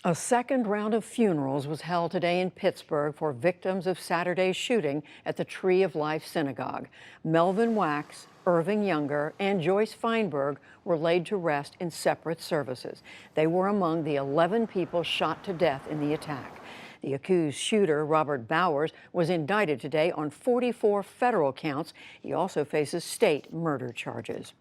A second round of funerals was held today in Pittsburgh for victims of Saturday's shooting at the Tree of Life Synagogue. Melvin Wax, Irving Younger, and Joyce Feinberg were laid to rest in separate services. They were among the 11 people shot to death in the attack. The accused shooter, Robert Bowers, was indicted today on 44 federal counts. He also faces state murder charges.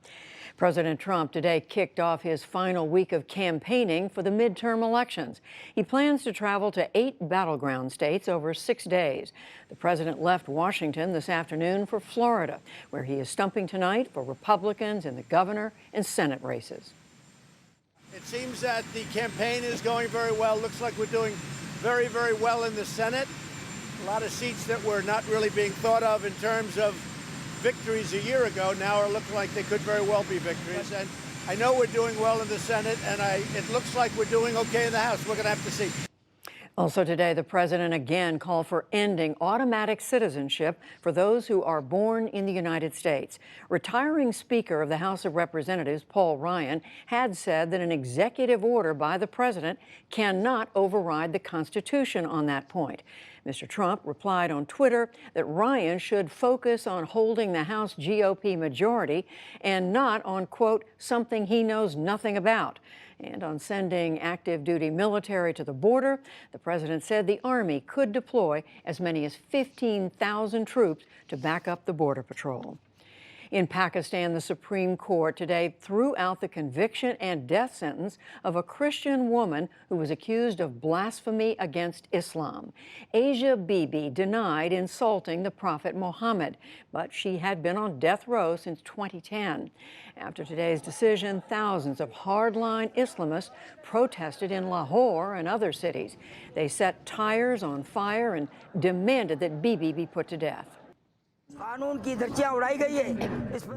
President Trump today kicked off his final week of campaigning for the midterm elections. He plans to travel to 8 battleground states over 6 days. The president left Washington this afternoon for Florida, where he is stumping tonight for Republicans in the governor and Senate races. It seems that the campaign is going very well. Looks like we're doing very, very well in the Senate. A lot of seats that were not really being thought of in terms of victories a year ago now are looking like they could very well be victories. And I know we're doing well in the Senate, and it looks like we're doing okay in the House. We're going to have to see. Also today, the president again called for ending automatic citizenship for those who are born in the United States. Retiring Speaker of the House of Representatives, Paul Ryan, had said that an executive order by the president cannot override the Constitution on that point. Mr. Trump replied on Twitter that Ryan should focus on holding the House GOP majority and not on, quote, something he knows nothing about. And on sending active duty military to the border, the president said the Army could deploy as many as 15,000 troops to back up the Border Patrol. In Pakistan, the Supreme Court today threw out the conviction and death sentence of a Christian woman who was accused of blasphemy against Islam. Asia Bibi denied insulting the Prophet Muhammad, but she had been on death row since 2010. After today's decision, thousands of hardline Islamists protested in Lahore and other cities. They set tires on fire and demanded that Bibi be put to death.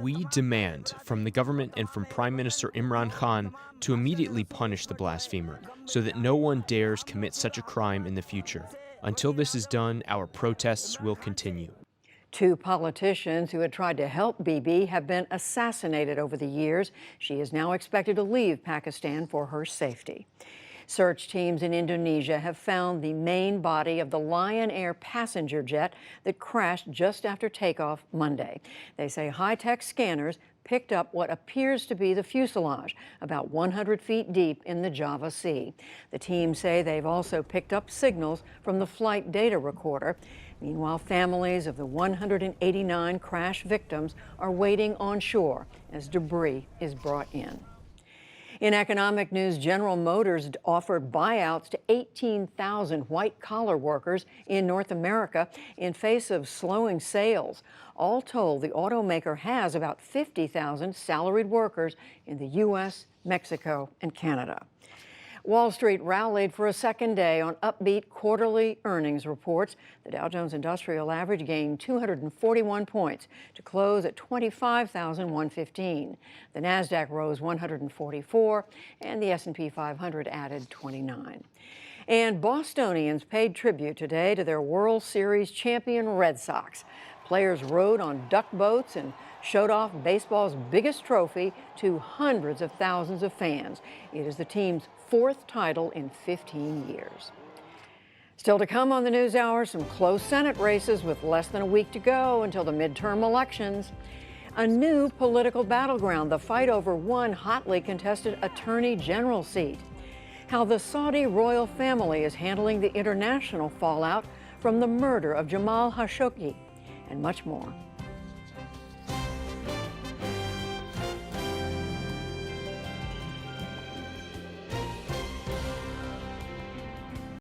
We demand from the government and from Prime Minister Imran Khan to immediately punish the blasphemer so that no one dares commit such a crime in the future. Until this is done, our protests will continue. 2 politicians who had tried to help Bibi have been assassinated over the years. She is now expected to leave Pakistan for her safety. Search teams in Indonesia have found the main body of the Lion Air passenger jet that crashed just after takeoff Monday. They say high-tech scanners picked up what appears to be the fuselage, about 100 feet deep in the Java Sea. The team say they've also picked up signals from the flight data recorder. Meanwhile, families of the 189 crash victims are waiting on shore as debris is brought in. In economic news, General Motors offered buyouts to 18,000 white-collar workers in North America in face of slowing sales. All told, the automaker has about 50,000 salaried workers in the U.S., Mexico, and Canada. Wall Street rallied for a second day on upbeat quarterly earnings reports. The Dow Jones Industrial Average gained 241 points to close at 25,115. The Nasdaq rose 144, and the S&P 500 added 29. And Bostonians paid tribute today to their World Series champion Red Sox. Players rode on duck boats and showed off baseball's biggest trophy to hundreds of thousands of fans. It is the team's 4th title in 15 years. Still to come on the NewsHour, some close Senate races with less than a week to go until the midterm elections. A new political battleground, the fight over one hotly contested attorney general seat. How the Saudi royal family is handling the international fallout from the murder of Jamal Khashoggi, and much more.